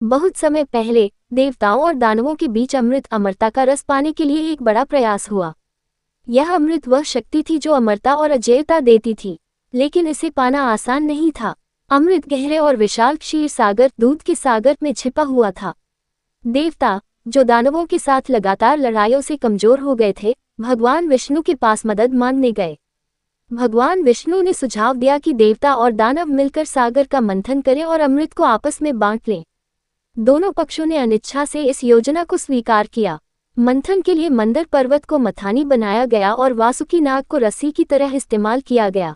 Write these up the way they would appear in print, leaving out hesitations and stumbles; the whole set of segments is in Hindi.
बहुत समय पहले देवताओं और दानवों के बीच अमृत अमरता का रस पाने के लिए एक बड़ा प्रयास हुआ। यह अमृत वह शक्ति थी जो अमरता और अजेयता देती थी, लेकिन इसे पाना आसान नहीं था। अमृत गहरे और विशाल क्षीर सागर दूध के सागर में छिपा हुआ था। देवता, जो दानवों के साथ लगातार लड़ाइयों से कमजोर हो गए थे, भगवान विष्णु के पास मदद मांगने गए। भगवान विष्णु ने सुझाव दिया कि देवता और दानव मिलकर सागर का मंथन करें और अमृत को आपस में बांट लें। दोनों पक्षों ने अनिच्छा से इस योजना को स्वीकार किया। मंथन के लिए मंदर पर्वत को मथानी बनाया गया और वासुकी नाग को रस्सी की तरह इस्तेमाल किया गया।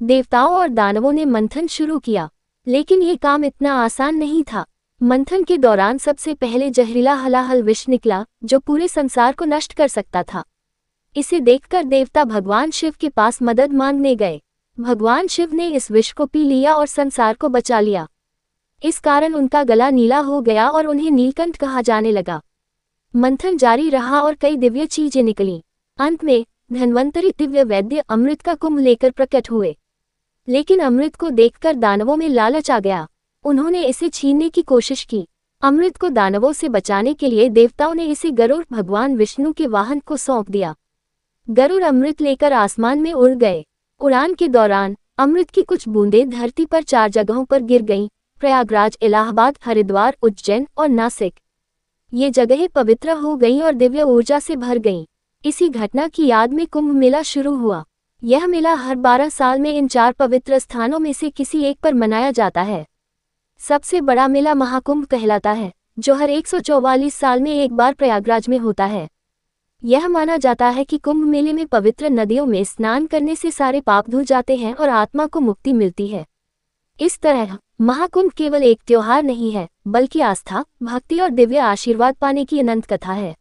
देवताओं और दानवों ने मंथन शुरू किया, लेकिन ये काम इतना आसान नहीं था। मंथन के दौरान सबसे पहले जहरीला हलाहल विष निकला, जो पूरे संसार को नष्ट कर सकता था। इसे देखकर देवता भगवान शिव के पास मदद मांगने गए। भगवान शिव ने इस विष को पी लिया और संसार को बचा लिया। इस कारण उनका गला नीला हो गया और उन्हें नीलकंठ कहा जाने लगा। मंथन जारी रहा और कई दिव्य चीजें निकलीं। अंत में धन्वंतरी दिव्य वैद्य अमृत का कुंभ लेकर प्रकट हुए। लेकिन अमृत को देखकर दानवों में लालच आ गया। उन्होंने इसे छीनने की कोशिश की। अमृत को दानवों से बचाने के लिए देवताओं ने इसे गरुड़ भगवान विष्णु के वाहन को सौंप दिया। गरुड़ अमृत लेकर आसमान में उड़ गए। उड़ान के दौरान अमृत की कुछ बूंदें धरती पर 4 जगहों पर गिर गईं: प्रयागराज, इलाहाबाद, हरिद्वार, उज्जैन और नासिक। ये जगहें पवित्र हो गईं और दिव्य ऊर्जा से भर गईं। इसी घटना की याद में कुंभ मेला शुरू हुआ। यह मेला हर 12 साल में इन 4 पवित्र स्थानों में से किसी एक पर मनाया जाता है। सबसे बड़ा मेला महाकुंभ कहलाता है, जो हर 144 साल में एक बार प्रयागराज में होता है। यह माना जाता है कि कुंभ मेले में पवित्र नदियों में स्नान करने से सारे पाप धुल जाते हैं और आत्मा को मुक्ति मिलती है। इस तरह महाकुंभ केवल एक त्योहार नहीं है, बल्कि आस्था, भक्ति और दिव्य आशीर्वाद पाने की अनंत कथा है।